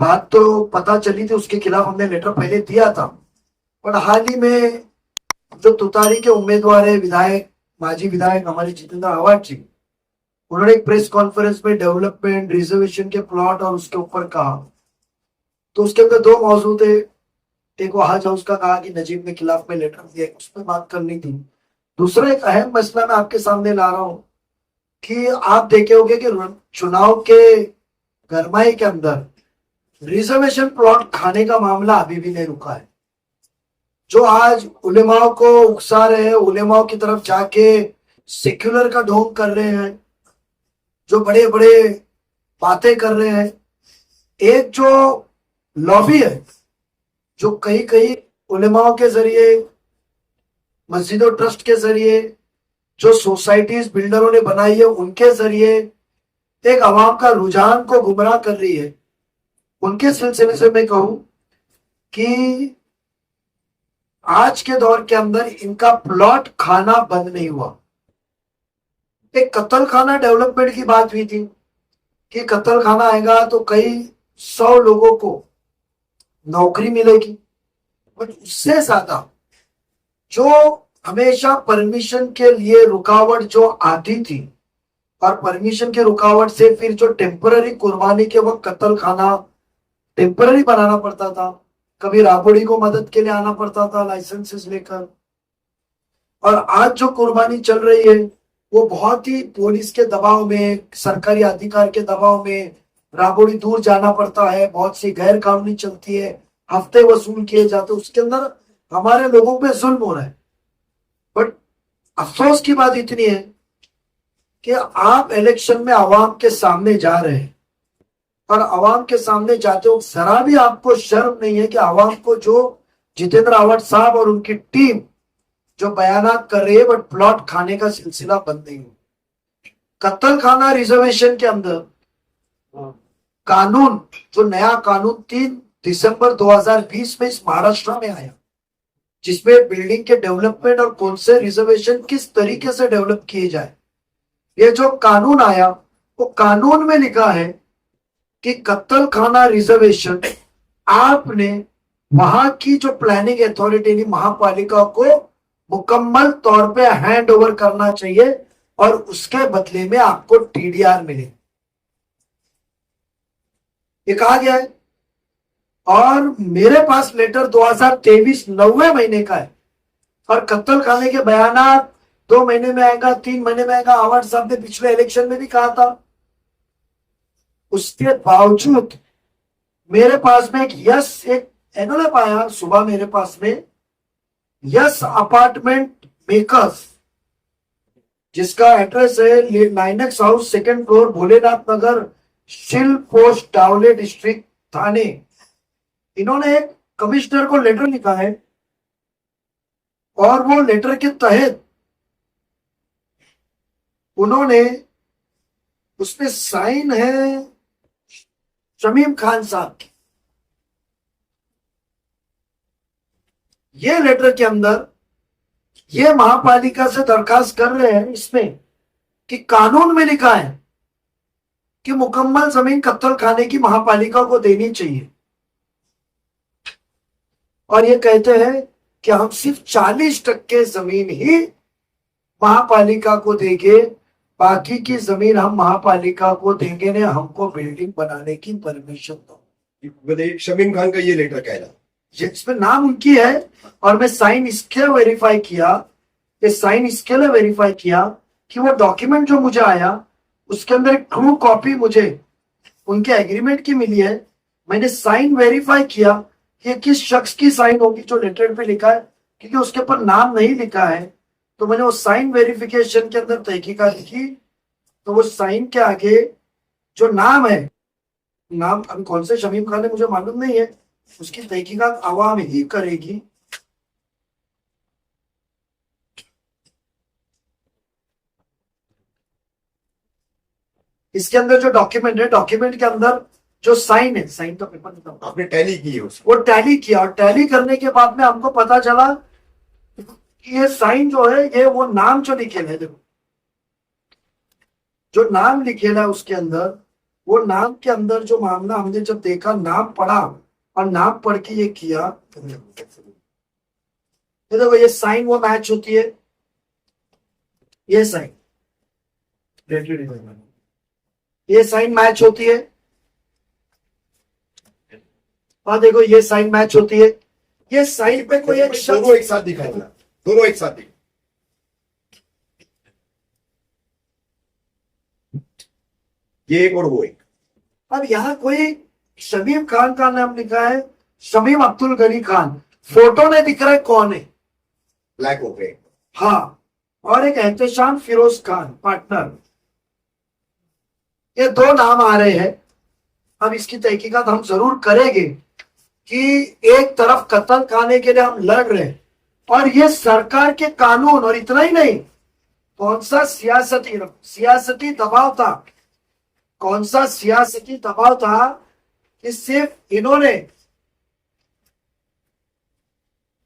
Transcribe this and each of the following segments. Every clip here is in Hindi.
बात तो पता चली थी, उसके खिलाफ हमने लेटर पहले दिया था। पर हाल ही में जो तुतारी के उम्मीदवार है विधायक, माजी विधायक हमारे जितेंद्र आवाज जी, उन्होंने एक प्रेस कॉन्फ्रेंस में डेवलपमेंट रिजर्वेशन के प्लॉट और उसके ऊपर कहा। तो उसके अंदर दो मौजूद थे। एक वो हज हाउस का कहा कि नजीब के खिलाफ में लेटर दिया, उस पर बात करनी थी। दूसरा एक अहम मसला मैं आपके सामने ला रहा हूं कि आप देखे होंगे कि चुनाव के गरमाई के अंदर रिजर्वेशन प्लॉट खाने का मामला अभी भी नहीं रुका है। जो आज उलेमाओं को उकसा रहे हैं, उलेमाओं की तरफ जाके सेक्युलर का ढोंग कर रहे हैं, जो बड़े बड़े बातें कर रहे हैं, एक जो लॉबी है जो कहीं कहीं उलेमाओं के जरिए, मस्जिदों ट्रस्ट के जरिए, जो सोसाइटीज बिल्डरों ने बनाई है उनके जरिए एक अवाम का रुझान को गुमराह कर रही है, उनके सिलसिले से मैं कहूं कि आज के दौर के अंदर इनका प्लॉट खाना बंद नहीं हुआ। एक कत्ल खाना डेवलपमेंट की बात हुई थी कि कत्ल खाना आएगा तो कई 100 लोगों को नौकरी मिलेगी, बट उससे ज्यादा जो हमेशा परमिशन के लिए रुकावट जो आती थी, और परमिशन की रुकावट से फिर जो टेम्पररी कुर्बानी के वक्त कत्ल खाना टेम्पररी बनाना पड़ता था, कभी राबड़ी को मदद के लिए आना पड़ता था लाइसेंसेस लेकर, और आज जो कुर्बानी चल रही है वो बहुत ही पुलिस के दबाव में, सरकारी अधिकार के दबाव में, राबड़ी दूर जाना पड़ता है, बहुत सी गैर कानूनी चलती है, हफ्ते वसूल किए जाते, उसके अंदर हमारे लोगों पे जुल्म हो रहा है। बट अफसोस की बात इतनी है कि आप इलेक्शन में आवाम के सामने जा रहे हैं, और आवाम के सामने जाते हो जरा भी आपको शर्म नहीं है कि आवाम को जो जितेंद्र आवाज साहब और उनकी टीम जो बयानात कर रही है, बट प्लॉट खाने का सिलसिला बंद नहीं हो। कत्ल खाना रिजर्वेशन के अंदर कानून, जो नया कानून 3 दिसंबर 2020 में इस महाराष्ट्र में आया, जिसमें बिल्डिंग के डेवलपमेंट और कौन से रिजर्वेशन किस तरीके से डेवलप किए जाए, ये जो कानून आया वो कानून में लिखा है कि कत्ल खाना रिजर्वेशन आपने वहां की जो प्लानिंग अथॉरिटी महापालिका को मुकम्मल तौर पे हैंड ओवर करना चाहिए, और उसके बदले में आपको टीडीआर मिले, ये कहा गया है। और मेरे पास लेटर 2023 9वें महीने का है, और कत्ल खाने के बयानात 2 महीने में आएगा, 3 महीने में आएगा, आवाज साहब ने पिछले इलेक्शन में भी कहा था। उसके बावजूद मेरे पास में एक एनोलप आया सुबह मेरे पास में, यस अपार्टमेंट मेकर्स, जिसका एड्रेस है 9X house, 2nd floor, Bholenath नगर, शिल पोस्ट, डावले डिस्ट्रिक्ट, थाने। इन्होंने एक कमिश्नर को लेटर लिखा है, और वो लेटर के तहत उन्होंने, उसमें साइन है शमीम खान साहब की। ये लेटर के अंदर ये महापालिका से दरखास्त कर रहे हैं इसमें कि कानून में लिखा है कि मुकम्मल जमीन कत्ल खाने की महापालिका को देनी चाहिए, और ये कहते हैं कि हम सिर्फ 40% जमीन ही महापालिका को देंगे, बाकी की जमीन हम महापालिका को देंगे ने, हमको बिल्डिंग बनाने की परमिशन दो। शमीम खान का ये लेटर कह रहा, इसमें नाम उनकी है, और मैं साइन इसके वेरीफाई किया, ये साइन इसके लिए वेरीफाई किया कि वो डॉक्यूमेंट जो मुझे आया उसके अंदर एक ट्रू कॉपी मुझे उनके एग्रीमेंट की मिली है। मैंने साइन वेरीफाई किया कि किस शख्स की साइन होगी जो लेटर पे लिखा है, क्योंकि उसके ऊपर नाम नहीं लिखा है। तो मैंने वो साइन वेरिफिकेशन के अंदर तहकीकात लिखी, तो वो साइन के आगे जो नाम है, नाम अब कौन से शमीम खान है मुझे मालूम नहीं है, उसकी तहकीकात आवाम ही करेगी। इसके अंदर जो डॉक्यूमेंट है, डॉक्यूमेंट के अंदर जो साइन है, साइन तो पेपर आपने टैली की है उसको, वो टैली किया, और टैली करने के बाद में हमको पता चला कि ये साइन जो है, ये वो नाम जो लिखे है, देखो जो नाम लिखे है उसके अंदर, वो नाम के अंदर जो मामला हमने जब देखा, नाम पढ़ा और नाम पढ़ के ये किया, ये देखो ये साइन वो मैच होती है, ये साइन, ये साइन मैच होती है, और देखो ये साइन मैच होती है। ये साइन पे कोई एक दोनों एक साथ दिखाएगा, दोनों एक साथ दिखाएगा। ये एक और वो एक। अब यहाँ कोई शमीम खान का नाम लिखा है, शमीम अब्दुल गनी खान, फोटो नहीं दिख रहा है कौन है। ब्लैक हो गए। हाँ, और एक एहतेशाम फिरोज खान पार्टनर, ये दो नाम आ रहे हैं। अब इसकी तहकीकात हम जरूर करेंगे कि एक तरफ कत्ल खाने के लिए हम लड़ रहे हैं और ये सरकार के कानून, और इतना ही नहीं, कौन सा सियासती दबाव था, कौन सा सियासती दबाव था कि सिर्फ इन्होंने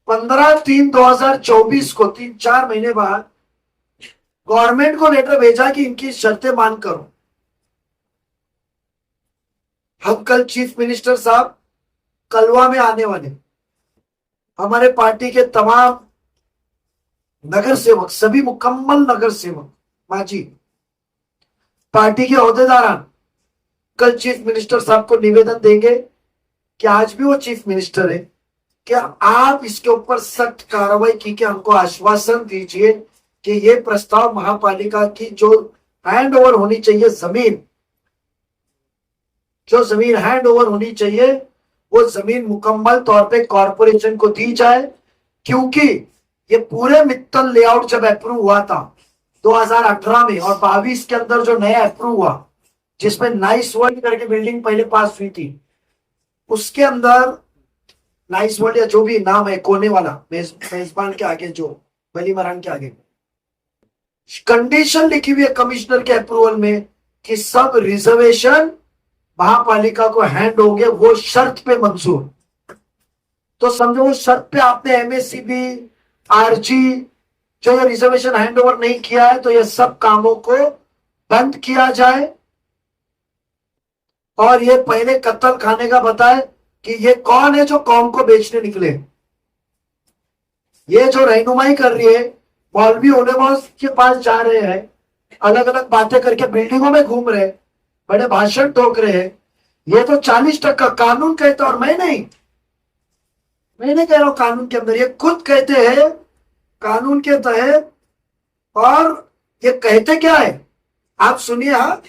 15/3/2024 को 3-4 महीने बाद गवर्नमेंट को लेटर भेजा कि इनकी शर्तें मान करो। हम कल चीफ मिनिस्टर साहब कलवा में आने वाले, हमारे पार्टी के तमाम नगर सेवक, सभी मुकम्मल नगर सेवक माजी, पार्टी के अहदेदारान कल चीफ मिनिस्टर साहब को निवेदन देंगे कि आज भी वो चीफ मिनिस्टर है, क्या आप इसके ऊपर सख्त कार्रवाई की के हमको आश्वासन दीजिए कि ये प्रस्ताव महापालिका की जो हैंड ओवर होनी चाहिए जमीन, जो जमीन हैंड ओवर होनी चाहिए, वो जमीन मुकम्मल तौर पे कॉरपोरेशन को दी जाए। क्योंकि ये पूरे मित्तल लेआउट जब अप्रूव हुआ था 2018 में और 22 के अंदर जो नया अप्रूव हुआ, जिसमें नाइस वर्ल्ड करके बिल्डिंग पहले पास हुई थी, उसके अंदर नाइस वर्ल्ड या जो भी नाम है कोने वाला, मेजबान के आगे, जो बली मरान के आगे कंडीशन लिखी हुई है कमिश्नर के अप्रूवल में कि सब रिजर्वेशन महापालिका को हैंड होंगे, वो शर्त पे मंजूर। तो समझो वो शर्त पे आपने एमएससीबी, आरजी, जो ये रिजर्वेशन हैंड ओवर नहीं किया है, तो ये सब कामों को बंद किया जाए। और ये पहले कत्ल खाने का बताए कि ये कौन है जो कौम को बेचने निकले। ये जो रहनुमाई कर रही है, मौलवी उलेमा के पास जा रहे हैं, अलग अलग बातें करके बिल्डिंगों में घूम रहे, बड़े भाषण ठोक रहे हैं। ये तो 40% कानून कहता, और मैं नहीं कह रहा हूं कानून के अंदर, ये खुद कहते हैं कानून के तहत। और ये कहते क्या है, आप सुनिए। हाँ,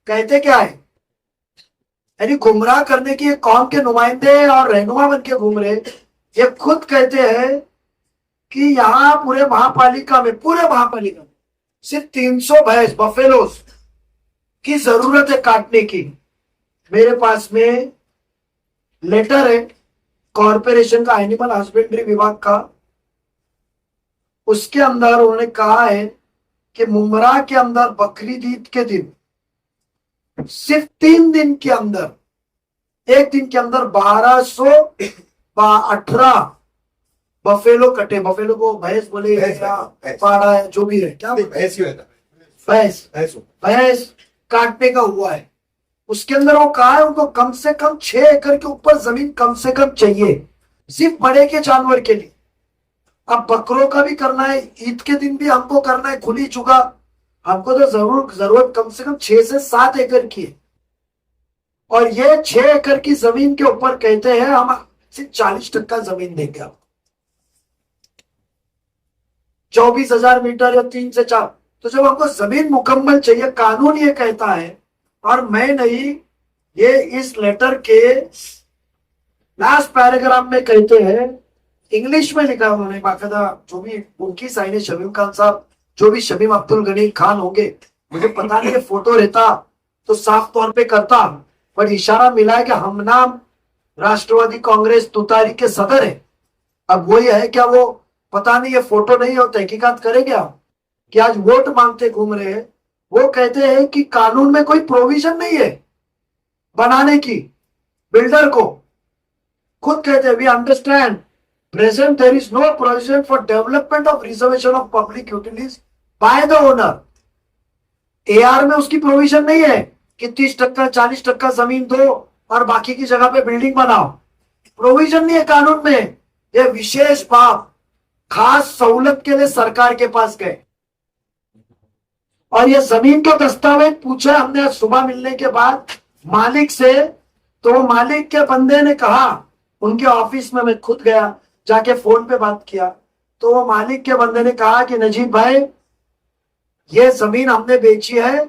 कहते क्या है, यानी गुमराह करने की कौम के नुमाइंदे और रहनुमा बन के घूम रहे। ये खुद कहते हैं कि यहाँ पूरे महापालिका में सिर्फ 300 भैंस बफेलोस की जरूरत है काटने की। मेरे पास में लेटर है कॉरपोरेशन का, एनिमल हस्बेंड्री विभाग का, उसके अंदर उन्होंने कहा है कि मुमरा के अंदर बकरीद ईद के दिन सिर्फ 3 दिन के अंदर, एक दिन के अंदर 1218 बफेलो कटे। बफेलो को भैंस बोले या पाड़ा है, जो भी है, क्या भैंस काटने का हुआ है। उसके अंदर वो कहा है उनको कम से कम 6 एकड़ के ऊपर जमीन कम से कम चाहिए, सिर्फ बड़े के जानवर के लिए। अब बकरों का भी करना है, ईद के दिन भी हमको करना है, खुली चुगा, हमको तो जरूरत कम से कम 6 से 7 एकड़ की है। और ये 6 एकड़ की जमीन के ऊपर कहते हैं हम सिर्फ 40% जमीन देंगे आपको, 24,000 मीटर या 3 से 4। तो जब हमको जमीन मुकम्मल चाहिए, कानून ये कहता है, और मैं नहीं, ये इस लेटर के लास्ट पैराग्राफ में कहते हैं, इंग्लिश में लिखा उन्होंने बाकायदा, जो भी उनकी साइन है शमीम खान साहब, जो भी शमीम अब्दुल गनी खान होंगे, मुझे पता नहीं, फोटो रहता तो साफ तौर पे करता, पर इशारा मिला है कि हम नाम राष्ट्रवादी कांग्रेस तुतारी के सदर है। अब वही है क्या, वो पता नहीं, ये फोटो नहीं हो, तहकीकात करेंगे आप कि आज वोट मांगते घूम रहे हैं। वो कहते हैं कि कानून में कोई प्रोविजन नहीं है बनाने की बिल्डर को। खुद कहते हैं we understand present there is no provision for development of reservation of public utilities by the owner. AR में उसकी प्रोविजन नहीं है कि 30% 40% जमीन दो और बाकी की जगह पे बिल्डिंग बनाओ। प्रोविजन नहीं है कानून में। ये विशेष बात खास सहूलत के लिए सरकार के पास गए और ये जमीन का दस्तावेज पूछा हमने आज सुबह मिलने के बाद मालिक से। तो मालिक के बंदे ने कहा, उनके ऑफिस में मैं खुद गया, जाके फोन पे बात किया, तो वो मालिक के बंदे ने कहा कि नजीब भाई ये जमीन हमने बेची है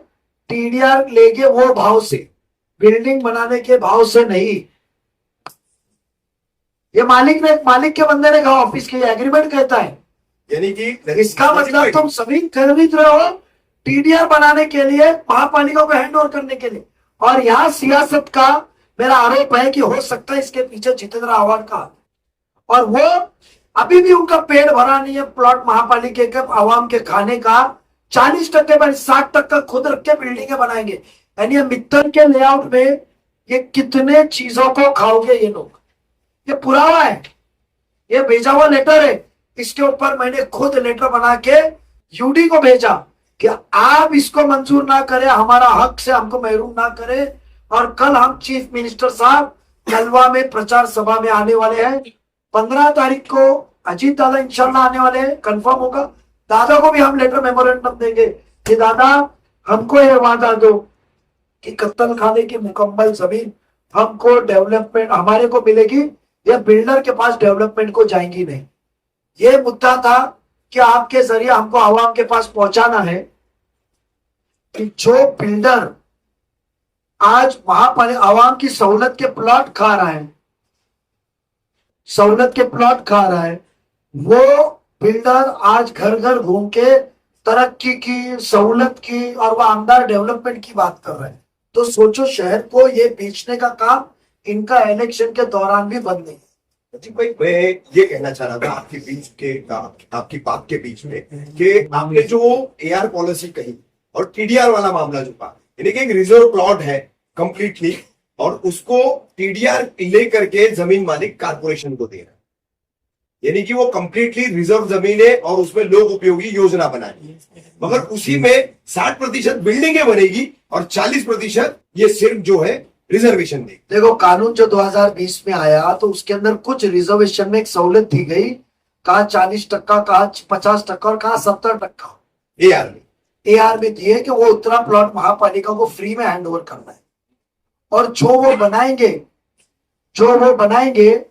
टीडीआर लेके वो भाव से, बिल्डिंग बनाने के भाव से नहीं। ये मालिक के बंदे ने कहा, ऑफिस के एग्रीमेंट कहता है। यानी कि इसका मतलब तुम जमीन खरीद रहे हो टीडीआर बनाने के लिए, महापालिका को हैंड ओवर करने के लिए। और यहाँ सियासत का मेरा आरोप है कि हो सकता है इसके पीछे जितेंद्र आव्हाड का, और वो अभी भी उनका पेट भरा नहीं है प्लॉट महापालिका के आवाम के खाने का। 40% 60% खुद रख के बिल्डिंगे बनाएंगे। यानी ये मित्तल के लेआउट में ये कितने चीजों को खाओगे ये लोग। ये पुरावा है, ये भेजा हुआ लेटर है। इसके ऊपर मैंने खुद लेटर बना के यूडी को भेजा कि आप इसको मंजूर ना करें, हमारा हक से हमको महरूम ना करें। और कल हम चीफ मिनिस्टर साहब कलवा में प्रचार सभा में आने वाले हैं। 15 तारीख को अजीत दादा इंशाल्लाह आने वाले हैं, कंफर्म होगा। दादा को भी हम लेटर मेमोरेंडम देंगे कि दादा हमको ये वादा दो कि कत्तल खाने की मुकम्मल जमीन हमको डेवलपमेंट हमारे को मिलेगी, या बिल्डर के पास डेवलपमेंट को जाएंगी नहीं। ये मुद्दा था कि आपके जरिए हमको आवाम के पास पहुंचाना है कि जो बिल्डर आज महापालिका आवाम की सहूलत के प्लॉट खा रहा है, सहूलत के प्लॉट खा रहा है, वो बिल्डर आज घर घर घूम के तरक्की की, सहूलत की और वह आमदार डेवलपमेंट की बात कर रहे हैं। तो सोचो शहर को ये बेचने का काम इनका इलेक्शन के दौरान भी बंद नहीं है। जी भाई, मैं ये कहना चाह रहा था आपके बीच के आपकी बात के बीच में कि आपने जो एआर पॉलिसी कही और टीडीआर वाला मामला जो कहा, यानी कि एक रिजर्व प्लॉट है कंप्लीटली और उसको टीडीआर लेकर के जमीन मालिक कारपोरेशन को दे रहा है। यानी कि वो कंप्लीटली रिजर्व जमीन है और उसमें लोक उपयोगी योजना बनानी है, मगर उसी में 60% बिल्डिंगें बनेगी और 40% ये सिर्फ जो है रिजर्वेशन देगी। देखो कानून जो 2020 में आया तो उसके अंदर कुछ रिजर्वेशन में एक सहूलत दी गई, कहा 40%, कहा 50% और कहा 70%। एआर में दिए कि वो उतना प्लॉट महापालिका को फ्री में हैंड ओवर करना है, और जो वो बनाएंगे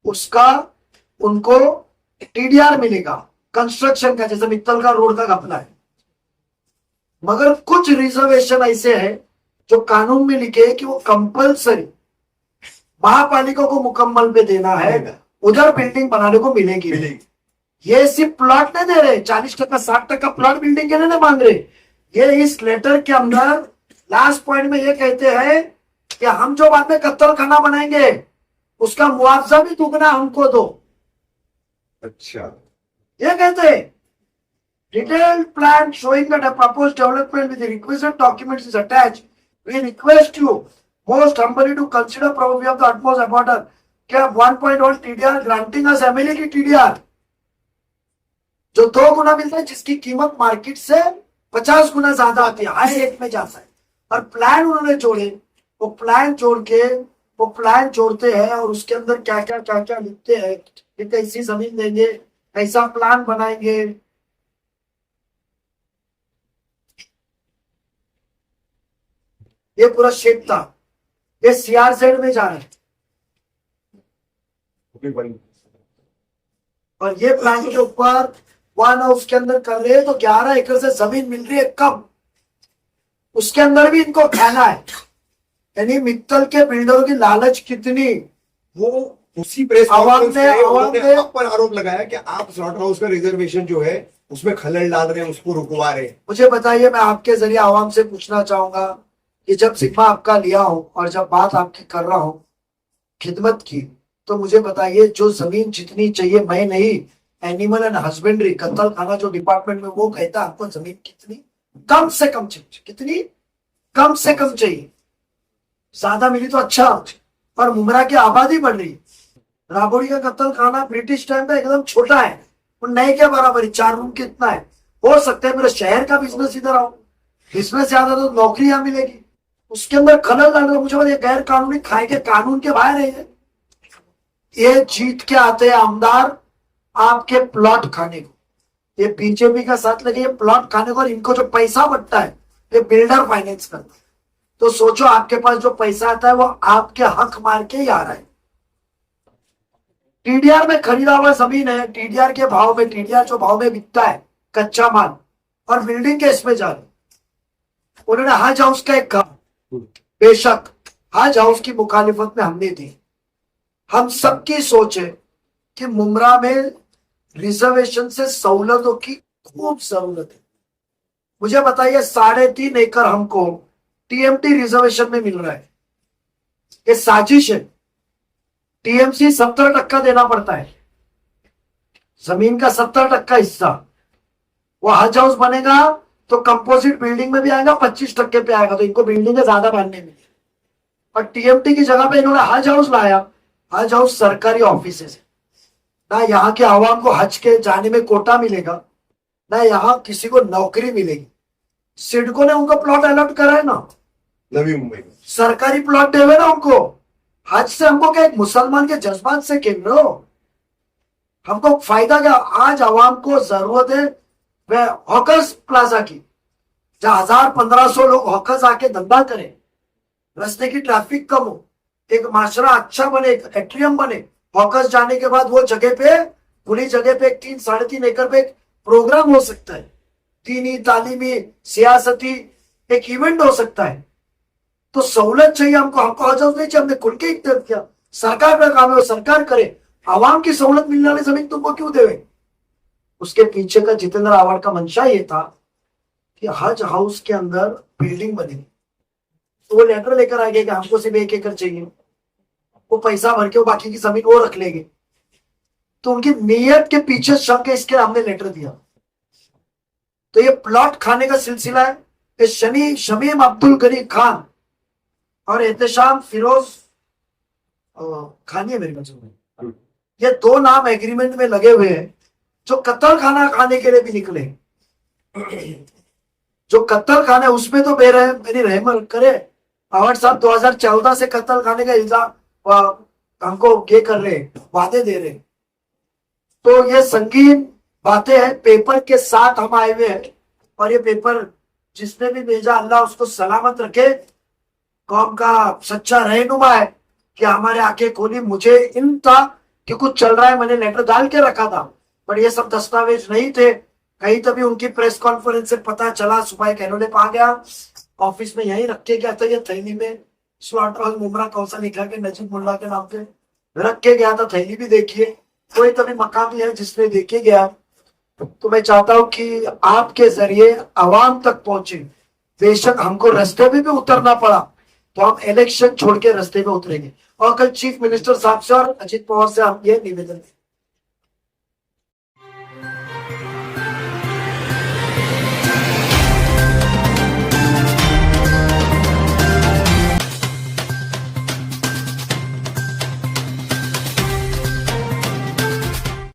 उसका उनको टीडीआर मिलेगा कंस्ट्रक्शन का, जैसे मित्तल का रोड का घपला है। मगर कुछ रिजर्वेशन ऐसे है जो कानून में लिखे कि वो कंपलसरी महापालिका को मुकम्मल पे देना है, उधर बिल्डिंग बनाने को मिलेगी। ये सिर्फ प्लॉट नहीं दे रहे, 40% 60% प्लॉट बिल्डिंग के लिए मांग रहे। ये इस लेटर के अंदर लास्ट पॉइंट में ये कहते हैं कि हम जो बाद में कत्तल खाना बनाएंगे उसका मुआवजा भी दुगना हमको दो। अच्छा, ये कहते हैं detailed plan showing the proposed development with requisite documents is attached. We request you most humbly to consider probably of the utmost importance क्या 1.1 TDR granting us MLA की TDR जो 2 गुना मिलता है, जिसकी कीमत मार्केट से 50 गुना ज्यादा आती है, हाई रेट में जाता है। और प्लान उन्होंने जोड़े, वो प्लान जोड़ते हैं और उसके अंदर क्या क्या लिखते हैं कि कैसी जमीन देंगे, कैसा प्लान बनाएंगे। ये पूरा शेप था, ये सीआरजेड में जा रहा है। और ये प्लान के ऊपर वन हाउस के अंदर कर रहे हैं, तो 11 एकड़ से जमीन मिल रही है कम, उसके अंदर भी इनको खाना है। यानी मित्तल के बिल्डरों की लालच कितनी। वो उसी प्रेस कॉन्फ्रेंस में उन्होंने आप पर आरोप लगाया कि आप स्लॉटर हाउस का रिजर्वेशन जो है उसमें खलल डाल रहे हैं, उसको रुकवा रहे हैं। मुझे बताइए, मैं आपके जरिए आवाम से पूछना चाहूंगा कि जब जिम्मा आपका लिया हो और जब बात आपकी कर रहा हूं खिदमत की, तो मुझे बताइए जो जमीन जितनी चाहिए, मैं नहीं, एनिमल एंड हस्बेंड्री कत्तल खाना जो डिपार्टमेंट में वो कहता है आपको जमीन कितनी कम से कम चाहिए, कितनी कम से कम चाहिए। ज्यादा मिली तो अच्छा, और मुमरा की आबादी बढ़ रही है। राबोड़ी का कत्तल खाना ब्रिटिश टाइम का एकदम छोटा है, वो नए के बराबर 4 रूम कितना है। हो सकता है मेरे शहर का बिजनेस इधर आओ, इसमें ज्यादा तो नौकरी यहाँ मिलेगी। उसके अंदर खलल डाल रहे, मुझे ये गैर कानूनी खाए के कानून के बाहर है। ये जीत के आते हैं आमदार आपके प्लॉट खाने को, ये बीजेपी का साथ लगे ये प्लॉट खाने को, और इनको जो पैसा बटता है ये बिल्डर फाइनेंस करता है। तो सोचो आपके पास जो पैसा आता है वो आपके हक मार के ही आ रहा है। टीडीआर में खरीदा हुआ जमीन है, टीडीआर के भाव में, टीडीआर जो भाव में बिकता है कच्चा माल, और बिल्डिंग के इसमें जा रहे, उन्होंने हज हाउस का एक काम, बेशक हज हाउस की मुखालिफत में हमने दी। हम सबकी सोच है कि मुमरा में रिजर्वेशन से सहूलतों की खूब जरूरत है। मुझे बताइए 3.5 एकड़ हमको टीएमटी रिजर्वेशन में मिल रहा है, ये साजिश है। टीएमसी 70% देना पड़ता है, जमीन का 70% हिस्सा। वो हज हाउस बनेगा तो कंपोजिट बिल्डिंग में भी आएगा, 25% पे आएगा, तो इनको बिल्डिंग ज्यादा बांधने में। और टीएमटी की जगह पे इन्होंने हज हाउस लाया। हज हाउस सरकारी ऑफिस है, ना यहाँ के आवाम को हज के जाने में कोटा मिलेगा, ना यहाँ किसी को नौकरी मिलेगी। सिडको ने उनको प्लॉट अलॉट करा है ना, नवी मुंबई में सरकारी प्लॉट देवे ना उनको। हज से हमको क्या, एक मुसलमान के जज्बात से खेल रहे हो? हमको फायदा क्या? आज आवाम को जरूरत है वह हॉकर्स प्लाजा की, जहां 1000-1500 लोग हॉकर्स आके धंधा करें, रास्ते की ट्रैफिक कम हो, एक माशरा अच्छा बने, एक एट्रियम बने। हॉकर्स जाने के बाद वो जगह पे, खुली जगह पे 3-3.5 एकड़ पे एक प्रोग्राम हो सकता है, दीनी, तालीमी, सियासती एक इवेंट हो सकता है। तो सहूलत चाहिए हमको, हमको हज हाउस नहीं चाहिए। हमने खुल के इख्तियार किया, सरकार का काम है, वो सरकार करे। आवाम की सहूलत मिलने वाली जमीन तुमको क्यों देवे? उसके पीछे का जितेंद्र आवाड़ का मंशा ये था कि हज हाउस के अंदर बिल्डिंग बनेगी, तो वो लेटर लेकर आ गए कि हमको सिर्फ 1 एकड़ चाहिए, वो पैसा भर के वो बाकी की जमीन वो रख लेंगे। तो उनकी नीयत के पीछे शक है, इसके हमने लेटर दिया। तो ये प्लॉट खाने का सिलसिला है। ये शमीम अब्दुल गनी खान और एहतशाम फिरोज खानी है मेरी नजर में, ये 2 नाम एग्रीमेंट में लगे हुए हैं, जो कत्ल खाना खाने के लिए भी निकले। जो कत्ल खाना है उसमें तो मेरी रहमत करे, आवाड़ साहब 2014 से कत्ल खाने का इल्जाम हमको ये कर रहे, वादे दे रहे। तो ये संगीन बातें हैं, पेपर के साथ हम आए हुए हैं। और ये पेपर जिसने भी भेजा अल्लाह उसको सलामत रखे, कौम का सच्चा रहनुमा है कि हमारे आंखें खोली। मुझे इन था कि कुछ चल रहा है, मैंने लेटर डाल के रखा था, पर ये सब दस्तावेज नहीं थे। कहीं तभी उनकी प्रेस कॉन्फ्रेंस से पता चला, सुबह एक एनोलेप आ गया, ऑफिस में यही रख के गया था, ये थैली में स्लॉटर हाउस मुमरा कौसा लिखा के नजीब मुल्ला के नाम पे रख के गया था। थैली भी देखिए, कोई तभी मकामी है जिसने देखे गया। तो मैं चाहता हूं कि आपके जरिए आवाम तक पहुंचे। बेशक हमको रास्ते में भी उतरना पड़ा तो हम इलेक्शन छोड़ के रास्ते में उतरेंगे। और कल चीफ मिनिस्टर साहब से और अजित पवार से हम ये निवेदन